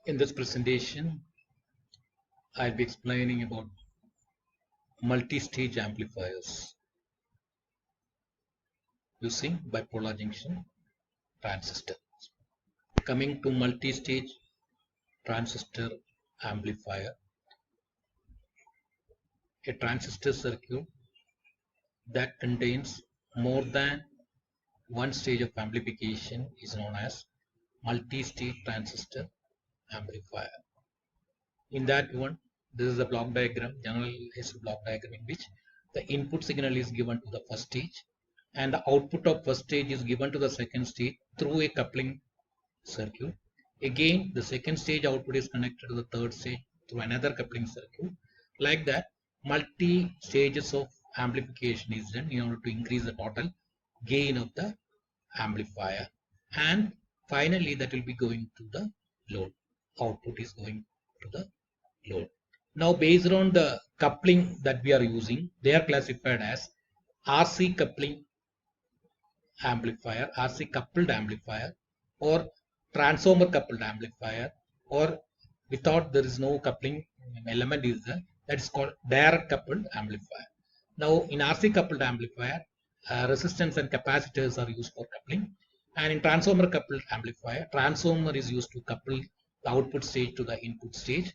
In this presentation, I'll be explaining about multi-stage amplifiers using bipolar junction transistor. Coming to multi-stage transistor amplifier, a transistor circuit that contains more than one stage of amplification is known as multi-stage transistor amplifier. In that one, this is a block diagram, generalized block diagram in which the input signal is given to the first stage and the output of first stage is given to the second stage through a coupling circuit. Again, the second stage output is connected to the third stage through another coupling circuit. Like that, multi stages of amplification is done in order to increase the total gain of the amplifier, and finally that will be going to the load. Output is going to the load. Now, based on the coupling that we are using, they are classified as RC coupling amplifier, RC coupled amplifier, or transformer coupled amplifier, or without there is no coupling element is there, that is called direct coupled amplifier. Now, in RC coupled amplifier, resistance and capacitors are used for coupling, and in transformer coupled amplifier, transformer is used to couple the output stage to the input stage.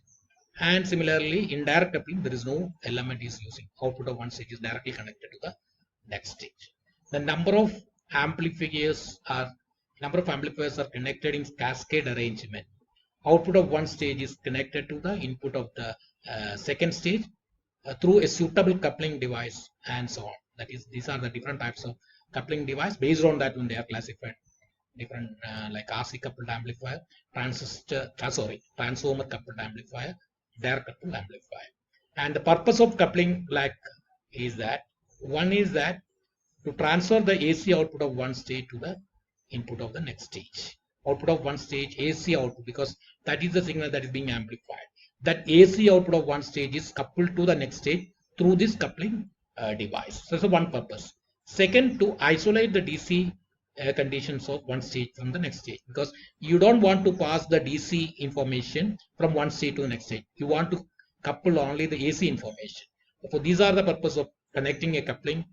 And similarly, in direct coupling, there is no element is using. Output of one stage is directly connected to the next stage. The number of amplifiers are connected in cascade arrangement. Output of one stage is connected to the input of the second stage through a suitable coupling device, and so on. That is, these are the different types of coupling device. Based on that, when they are classified different, like RC coupled amplifier, transformer coupled amplifier, direct coupled amplifier. And the purpose of coupling is that one is that to transfer the AC output of one stage to the input of the next stage. Output of one stage, AC output, because that is the signal that is being amplified. That AC output of one stage is coupled to the next stage through this coupling device. So that's one purpose. Second, to isolate the DC conditions of one stage from the next stage, because you don't want to pass the DC information from one stage to the next stage. You want to couple only the AC information. So these are the purpose of connecting a coupling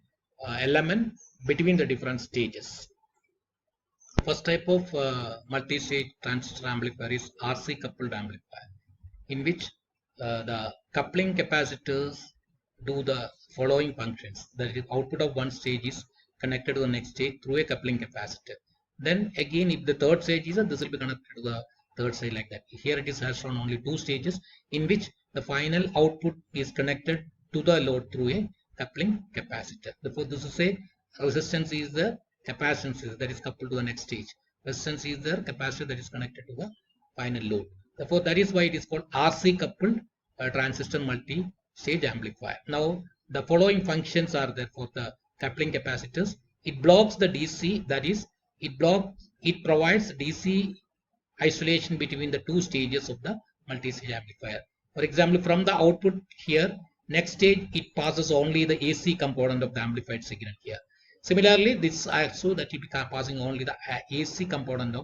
element between the different stages. First type of multi-stage transistor amplifier is RC coupled amplifier, in which the coupling capacitors do the following functions. That is, output of one stage is connected to the next stage through a coupling capacitor. Then again, if the third stage is, this will be connected to the third side like that. Here it is has shown only two stages in which the final output is connected to the load through a coupling capacitor. Therefore, this is a resistance is the capacitance that is coupled to the next stage. Resistance is the capacitor that is connected to the final load. Therefore, that is why it is called RC coupled transistor multi-stage amplifier. Now, the following functions are there for the coupling capacitors. It blocks the DC, that is, it provides DC isolation between the two stages of the multi-stage amplifier. For example, from the output here, next stage, it passes only the AC component of the amplified signal here. Similarly, this also that it will be passing only the AC component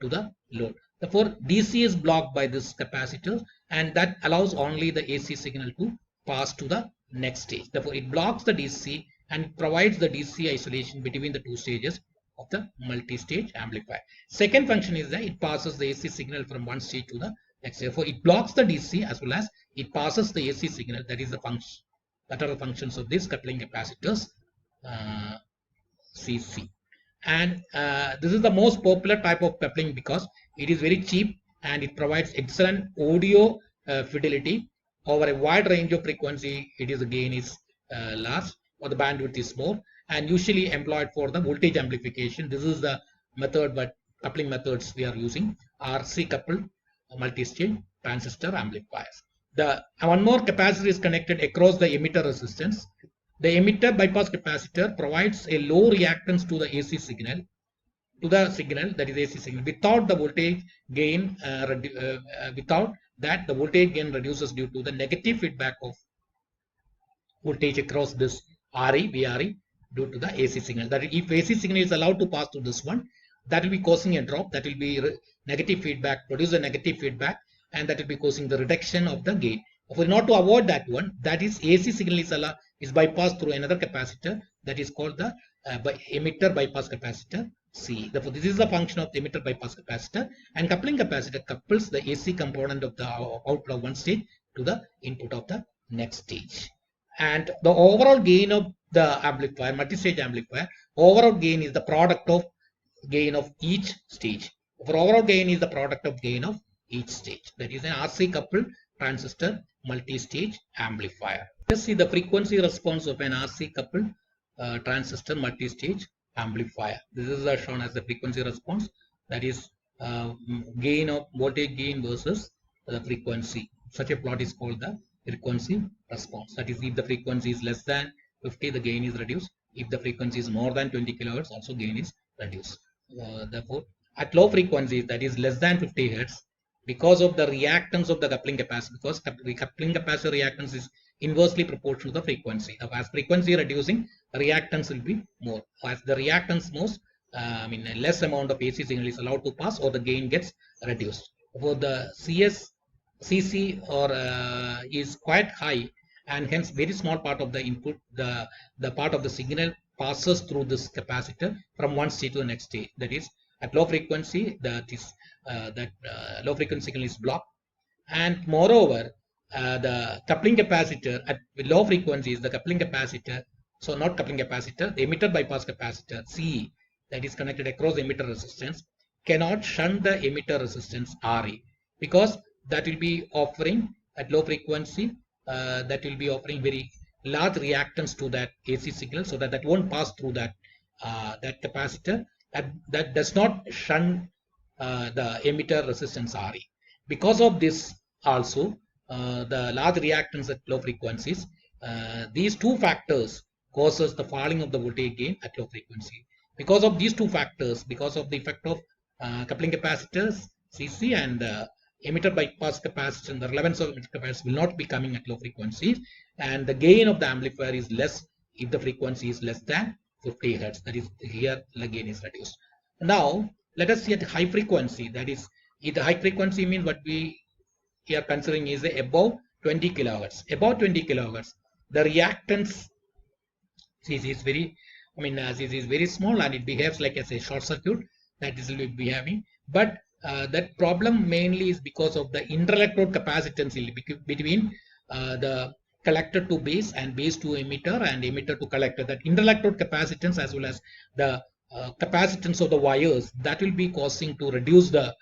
to the load. Therefore, DC is blocked by this capacitor, and that allows only the AC signal to pass to the next stage. Therefore, it blocks the DC and provides the DC isolation between the two stages of the multi-stage amplifier. Second function is that it passes the AC signal from one stage to the next. Therefore, it blocks the DC as well as it passes the AC signal. That is the function. That are the functions of these coupling capacitors, CC. And this is the most popular type of coupling because it is very cheap and it provides excellent audio fidelity over a wide range of frequency. It is the gain is large or the bandwidth is more, and usually employed for the voltage amplification. This is the method, but coupling methods we are using RC coupled multi-stage transistor amplifiers. The one more capacitor is connected across the emitter resistance. The emitter bypass capacitor provides a low reactance to the AC signal, that is AC signal. Without the voltage gain, without that, the voltage gain reduces due to the negative feedback of voltage across this RE, VRE due to the AC signal. That if AC signal is allowed to pass through this one, that will be causing a drop. That will be negative feedback, produce a negative feedback, and that will be causing the reduction of the gain. For not to avoid that one, that is AC signal is bypassed through another capacitor that is called the emitter bypass capacitor C. Therefore, this is the function of the emitter bypass capacitor, and coupling capacitor couples the AC component of the output of one stage to the input of the next stage. And the overall gain of the amplifier, multi-stage amplifier, overall gain is the product of gain of each stage. For overall gain is the product of gain of each stage. That is an RC coupled transistor multi-stage amplifier. Let's see the frequency response of an RC coupled transistor multi-stage amplifier. This is shown as the frequency response, that is gain of voltage gain versus the frequency. Such a plot is called the frequency response. That is, if the frequency is less than 50, the gain is reduced. If the frequency is more than 20 kilohertz, also gain is reduced. Therefore, at low frequencies, that is less than 50 hertz, because of the reactance of the coupling capacitor, because the coupling capacitor reactance is inversely proportional to the frequency. As frequency reducing, reactance will be more. As the reactance moves, a less amount of AC signal is allowed to pass, or the gain gets reduced. For the CC or is quite high, and hence very small part of the input, the part of the signal passes through this capacitor from one stage to the next stage. That is, at low frequency, low frequency signal is blocked, and moreover, the coupling capacitor at low frequencies, the coupling capacitor, so not coupling capacitor, the emitter bypass capacitor C, that is connected across the emitter resistance, cannot shunt the emitter resistance RE, because that will be offering at low frequency, that will be offering very large reactance to that AC signal, so that won't pass through that capacitor. That does not shunt the emitter resistance RE. Because of this also, the large reactance at low frequencies, these two factors causes the falling of the voltage gain at low frequency. Because of these two factors, because of the effect of coupling capacitors CC and emitter bypass capacitor, the relevance of emitter capacitor will not be coming at low frequencies, and the gain of the amplifier is less if the frequency is less than 50 hertz. That is, here the gain is reduced. Now let us see at high frequency. That is, the high frequency means what we are considering is above 20 kilohertz. Above 20 kilohertz, the reactance CC is very, CC is very small, and it behaves like as a short circuit. That is will be behaving, but that problem mainly is because of the interelectrode capacitance between the collector to base and base to emitter and emitter to collector. That interelectrode capacitance as well as the capacitance of the wires, that will be causing to reduce the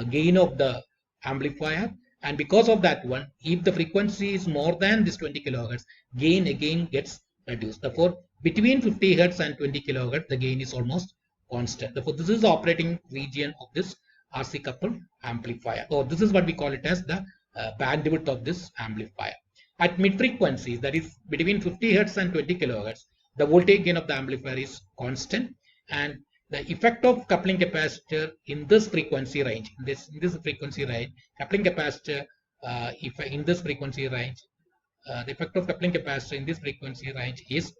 gain of the amplifier. And because of that one, if the frequency is more than this 20 kilohertz, gain again gets reduced. Therefore, between 50 hertz and 20 kilohertz, the gain is almost constant. Therefore, this is the operating region of this RC coupled amplifier. So this is what we call it as the bandwidth of this amplifier. At mid frequencies, that is between 50 hertz and 20 kilohertz, the voltage gain of the amplifier is constant, and the effect of coupling capacitor in this frequency range, in this frequency range, coupling capacitor, if in this frequency range, the effect of coupling capacitor in this frequency range is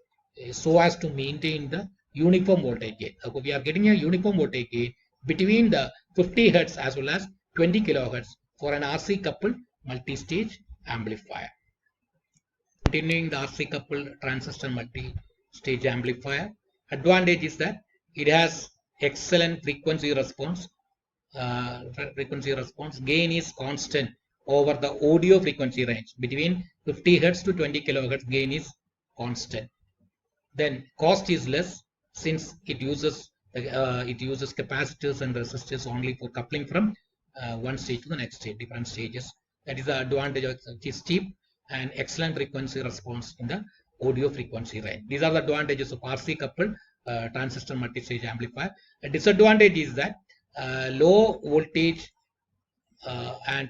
so as to maintain the uniform voltage gain. So we are getting a uniform voltage gain between the 50 hertz as well as 20 kilohertz for an RC coupled multi-stage amplifier. Continuing the RC coupled transistor multi-stage amplifier, advantage is that it has excellent frequency response. Gain is constant over the audio frequency range between 50 hertz to 20 kilohertz. Gain is constant. Then cost is less, since it uses capacitors and resistors only for coupling from one stage to the next stage, different stages. That is the advantage of it. It is cheap and excellent frequency response in the audio frequency range. These are the advantages of RC coupled transistor multi-stage amplifier. A disadvantage is that low voltage and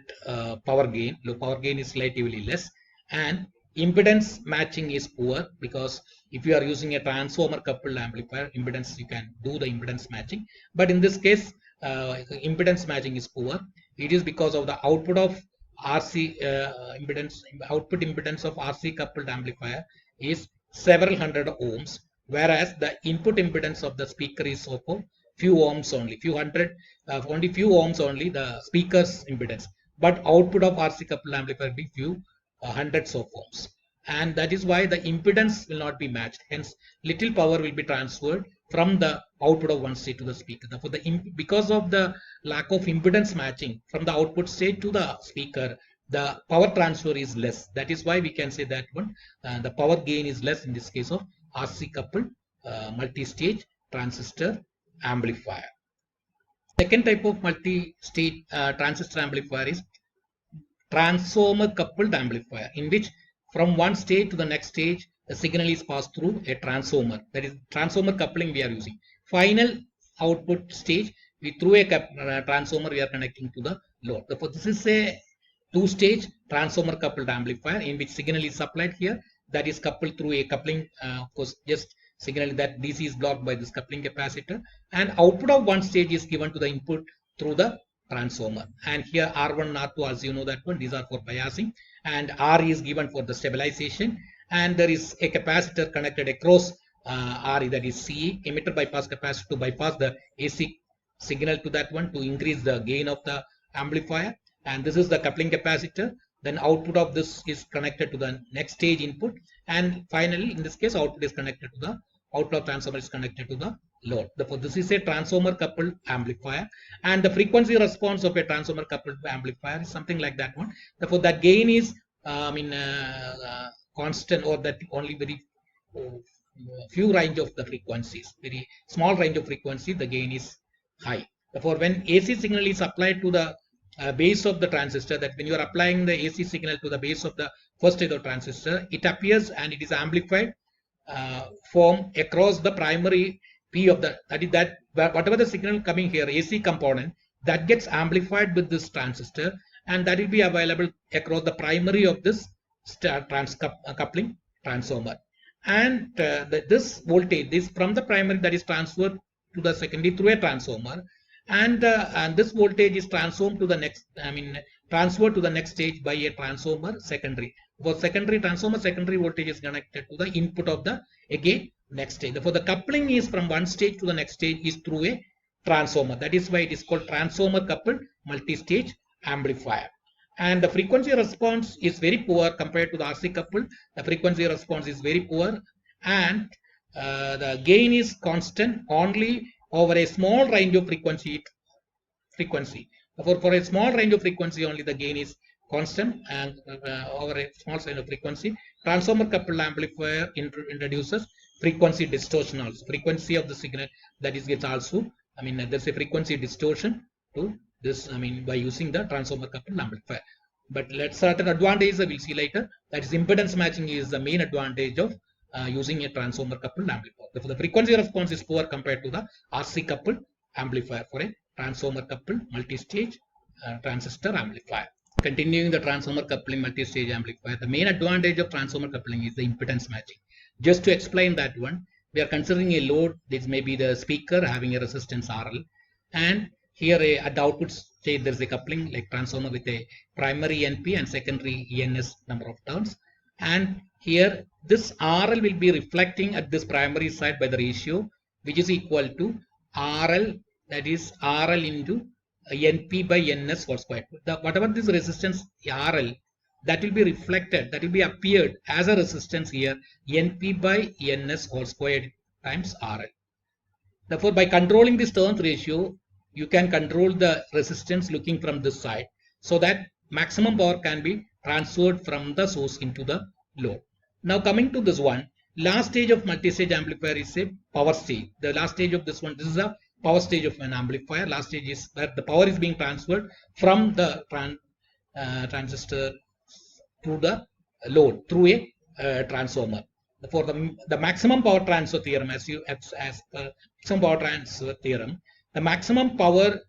power gain. Low power gain is relatively less, and impedance matching is poor, because if you are using a transformer coupled amplifier, impedance, you can do the impedance matching, but in this case impedance matching is poor. It is because of the output of RC output impedance of RC coupled amplifier is several hundred ohms, whereas the input impedance of the speaker is so few ohms only, only few ohms only the speaker's impedance. but output of RC coupled amplifier will be few hundreds of ohms. And that is why the impedance will not be matched. Hence, little power will be transferred from the output of one stage to the speaker. Therefore, because of the lack of impedance matching from the output stage to the speaker, the power transfer is less. That is why we can say that one the power gain is less in this case of RC coupled multi-stage transistor amplifier. Second type of multi-stage transistor amplifier is transformer coupled amplifier, in which from one stage to the next stage the signal is passed through a transformer. That is transformer coupling we are using. Final output stage, through a transformer we are connecting to the load. Therefore, this is a two-stage transformer coupled amplifier in which signal is supplied here, that is coupled through a coupling, of course, just signal that DC is blocked by this coupling capacitor, and output of one stage is given to the input through the transformer. And here R1 and R2, as you know that one, these are for biasing, and R is given for the stabilization, and there is a capacitor connected across RE, that is CE, emitter bypass capacitor, to bypass the AC signal to that one to increase the gain of the amplifier. And this is the coupling capacitor. Then output of this is connected to the next stage input, and finally in this case output is connected to the output of transformer is connected to the load. Therefore, this is a transformer coupled amplifier, and the frequency response of a transformer coupled amplifier is something like that one. Therefore, that gain is constant, or that only very few range of the frequencies, very small range of frequency, the gain is high. Therefore, when AC signal is applied to the base of the transistor, that when you are applying the AC signal to the base of the first stage of transistor, it appears and it is amplified form across the primary P of the, that is that whatever the signal coming here, AC component, that gets amplified with this transistor, and that will be available across the primary of this coupling transformer. And this voltage, this from the primary, that is transferred to the secondary through a transformer, and this voltage is transformed to the next, transferred to the next stage by a transformer secondary. For secondary transformer, secondary voltage is connected to the input of the again next stage. Therefore, the coupling is from one stage to the next stage is through a transformer. That is why it is called transformer coupled multi-stage amplifier. And the frequency response is very poor compared to the RC coupled. The frequency response is very poor, and the gain is constant only over a small range of frequency. Therefore, for a small range of frequency only the gain is constant, and over a small range of frequency, transformer coupled amplifier introduces frequency distortion also. Frequency of the signal, that is, gets also, there's a frequency distortion to this, by using the transformer coupled amplifier. But let's certain advantages we'll see later. That is, impedance matching is the main advantage of using a transformer coupled amplifier. Therefore, the frequency response is poor compared to the RC coupled amplifier for a transformer coupled multi-stage transistor amplifier. Continuing the transformer coupling multi-stage amplifier, the main advantage of transformer coupling is the impedance matching. Just to explain that one, we are considering a load. This may be the speaker having a resistance RL, and here at the output stage there is a coupling like transformer with a primary NP and secondary ENS number of turns, and here this RL will be reflecting at this primary side by the ratio which is equal to RL, that is RL into NP by NS whole square. Whatever this resistance RL, that will be reflected, that will be appeared as a resistance here, NP by NS whole squared times RL. Therefore, by controlling this turns ratio, you can control the resistance looking from this side, so that maximum power can be transferred from the source into the load. Now coming to this one, last stage of multi-stage amplifier is a power stage. The last stage of this one, this is a power stage of an amplifier. Last stage is where the power is being transferred from the transistor to the load through a transformer. For the maximum power transfer theorem, as maximum power transfer theorem, the maximum power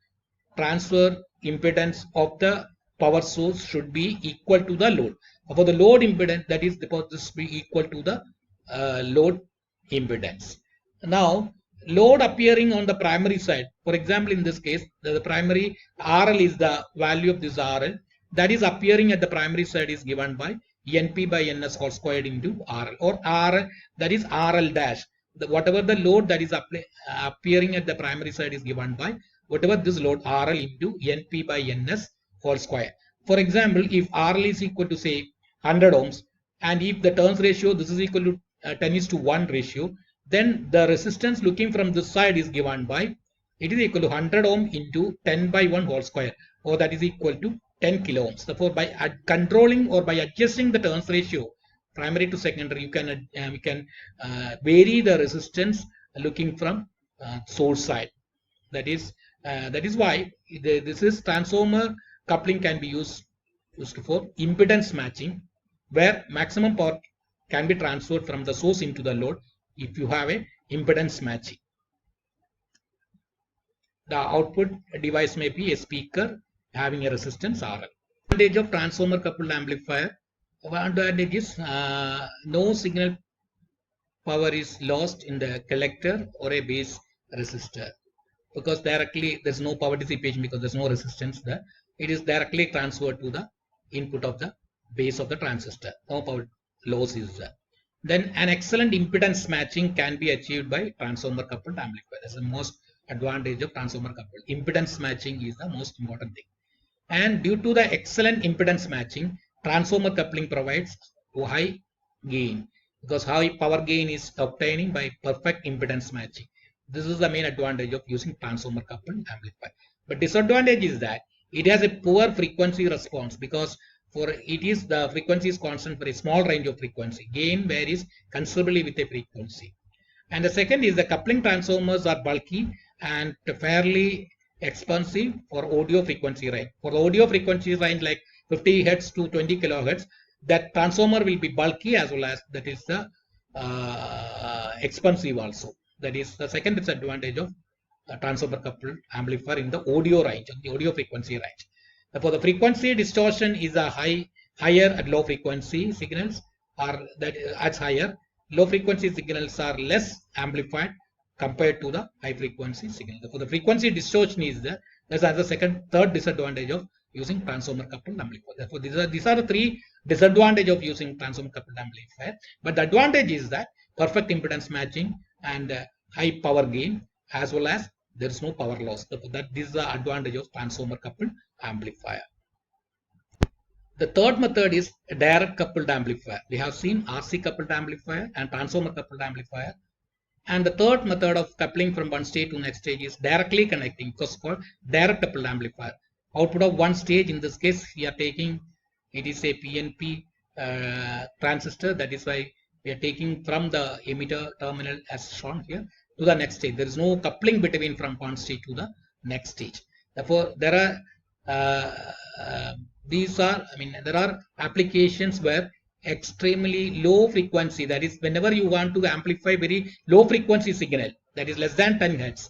transfer impedance of the power source should be equal to the load. For the load impedance, that is, this be equal to the load impedance. Now, load appearing on the primary side, for example, in this case, the primary RL is the value of this RL that is appearing at the primary side is given by NP by NS whole squared into RL, or RL, that is RL dash. Whatever the load that is appearing at the primary side is given by whatever this load RL into NP by NS whole square. For example, if RL is equal to say 100 ohms, and if the turns ratio, this is equal to 10:1 ratio, then the resistance looking from this side is given by, it is equal to 100 ohm into 10 by 1 whole square, or that is equal to 10 kilo ohms. Therefore, by controlling or by adjusting the turns ratio primary to secondary, you can vary the resistance looking from source side. That is why this is transformer coupling can be used for impedance matching, where maximum power can be transferred from the source into the load if you have a impedance matching. The output device may be a speaker having a resistance RL. Advantage of transformer coupled amplifier. One advantage is no signal power is lost in the collector or a base resistor, because directly there's no power dissipation because there's no resistance there. It is directly transferred to the input of the base of the transistor. No power loss is there. Then an excellent impedance matching can be achieved by transformer coupled amplifier. That's the most advantage of transformer coupled. Impedance matching is the most important thing. And due to the excellent impedance matching, transformer coupling provides high gain, because high power gain is obtaining by perfect impedance matching. This is the main advantage of using transformer coupled amplifier. But disadvantage is that it has a poor frequency response, because for it is the frequency is constant for a small range of frequency. Gain varies considerably with a frequency. And the second is the coupling transformers are bulky and fairly expensive for audio frequency range. For the audio frequency range like 50 Hz to 20 kilohertz, that transformer will be bulky as well as that is the expensive also. That is the second disadvantage of transformer coupled amplifier in the audio range, the audio frequency range. Therefore, the frequency distortion is a higher at low frequency signals are that as higher. Low frequency signals are less amplified compared to the high frequency signal. Therefore, the frequency distortion is there. That's the third disadvantage of using transformer coupled amplifier. Therefore, these are the three disadvantages of using transformer coupled amplifier. But the advantage is that perfect impedance matching and high power gain, as well as there is no power loss. Therefore, this is the advantage of transformer coupled amplifier. The third method is a direct coupled amplifier. We have seen RC coupled amplifier and transformer coupled amplifier. And the third method of coupling from one stage to next stage is directly connecting, because it's called direct coupled amplifier. Output of one stage, in this case, we are taking, it is a PNP transistor. That is why we are taking from the emitter terminal as shown here to the next stage. There is no coupling between from one stage to the next stage. Therefore, there are there are applications where extremely low frequency, that is whenever you want to amplify very low frequency signal, that is less than 10 Hz,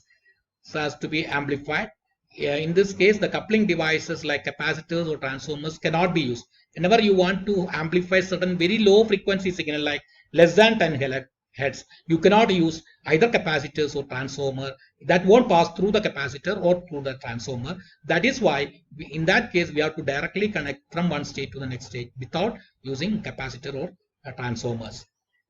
so has to be amplified. In this case, the coupling devices like capacitors or transformers cannot be used. Whenever you want to amplify certain very low frequency signal like less than 10 Hz, you cannot use either capacitors or transformer. That won't pass through the capacitor or through the transformer. That is why in that case we have to directly connect from one stage to the next stage without using capacitor or transformers,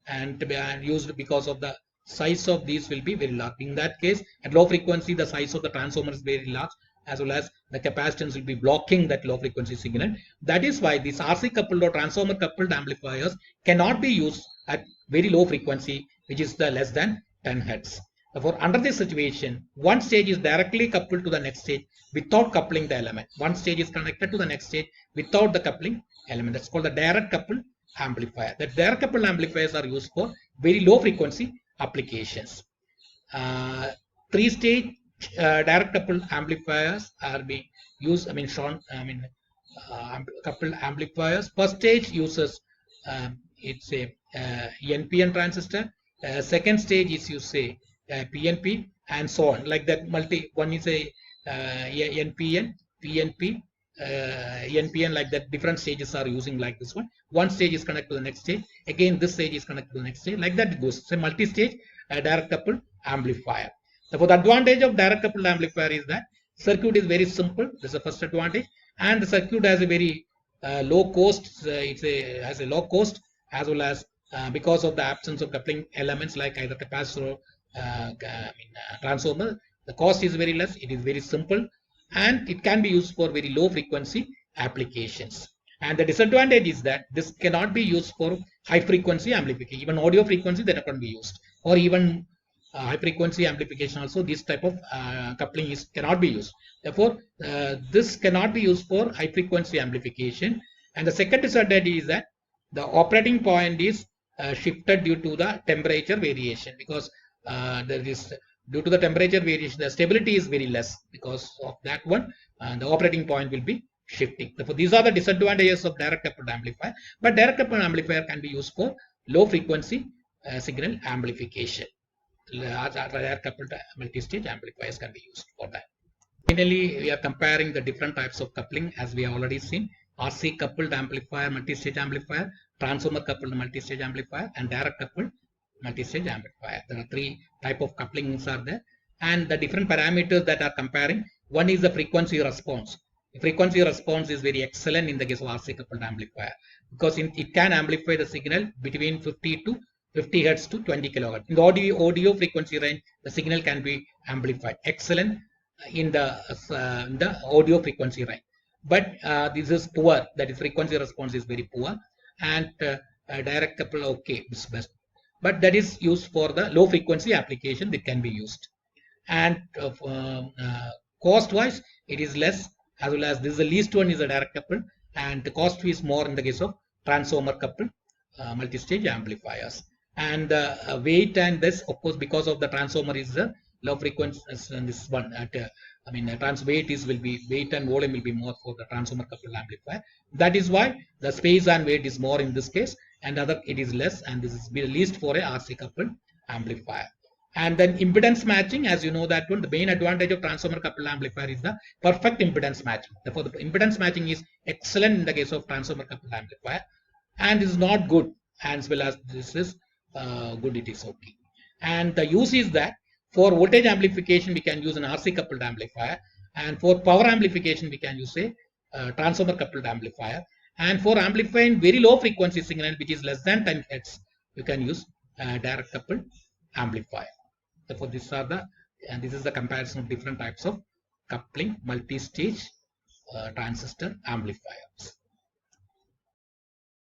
and used because of the size of these will be very large. In that case, at low frequency, the size of the transformer is very large, as well as the capacitance will be blocking that low frequency signal. That is why these RC coupled or transformer coupled amplifiers cannot be used at very low frequency, which is the less than 10 Hz. Therefore, under this situation, one stage is directly coupled to the next stage without coupling the element. One stage is connected to the next stage without the coupling element. That's called the direct coupled amplifier. The direct coupled amplifiers are used for very low frequency applications. Three-stage direct coupled amplifiers are being used. Coupled amplifiers. First stage uses it's a NPN transistor. Second stage is you say PNP, and so on, like that. One is a NPN, PNP, NPN, like that. Different stages are using like this one. One stage is connected to the next stage. Again, this stage is connected to the next stage. Like that it goes. It's a multi-stage direct coupled amplifier. Therefore, the advantage of direct coupled amplifier is that circuit is very simple. This is the first advantage, and the circuit has a very low cost. Has a low cost, as well as because of the absence of coupling elements like either capacitor or transformer. The cost is very less. It is very simple, and it can be used for very low frequency applications. And the disadvantage is that this cannot be used for high frequency amplification. Even audio frequency, they cannot be used, or even high frequency amplification also. This type of coupling cannot be used. Therefore, this cannot be used for high frequency amplification. And the second disadvantage is that the operating point is shifted due to the temperature variation, because there is, due to the temperature variation, the stability is very less. Because of that one, the operating point will be shifting. Therefore, these are the disadvantages of direct coupled amplifier. But direct coupled amplifier can be used for low frequency signal amplification. Direct coupled multi-stage amplifiers can be used for that. Finally, we are comparing the different types of coupling, as we have already seen: RC coupled amplifier, multi-stage amplifier, transformer coupled multi-stage amplifier, and direct coupled multi-stage amplifier. There are three type of couplings are there, and the different parameters that are comparing. One is the frequency response. The frequency response is very excellent in the case of RC coupled amplifier, because it can amplify the signal between 50 to 50 hertz to 20 kilohertz. In the audio frequency range, the signal can be amplified. Excellent in the audio frequency range. But this is poor. That is, frequency response is very poor, and direct couple, okay, is best. But that is used for the low frequency application that can be used. And cost wise, it is less, as well as this is the least one is a direct coupled, and the cost is more in the case of transformer coupled multi-stage amplifiers. And weight and this, of course, because of the transformer is the low frequency, and this one at trans weight will be, weight and volume will be more for the transformer coupled amplifier. That is why the space and weight is more in this case, and other it is less, and this is the least for a RC coupled amplifier. And then impedance matching, as you know that one, the main advantage of transformer coupled amplifier is the perfect impedance matching. Therefore, the impedance matching is excellent in the case of transformer coupled amplifier, and is not good as well as this is good, it is okay. And the use is that for voltage amplification we can use an RC coupled amplifier, and for power amplification we can use a transformer coupled amplifier, and for amplifying very low frequency signal which is less than 10 hertz, you can use direct coupled amplifier. Therefore, these are the, and this is the comparison of different types of coupling multi-stage transistor amplifiers.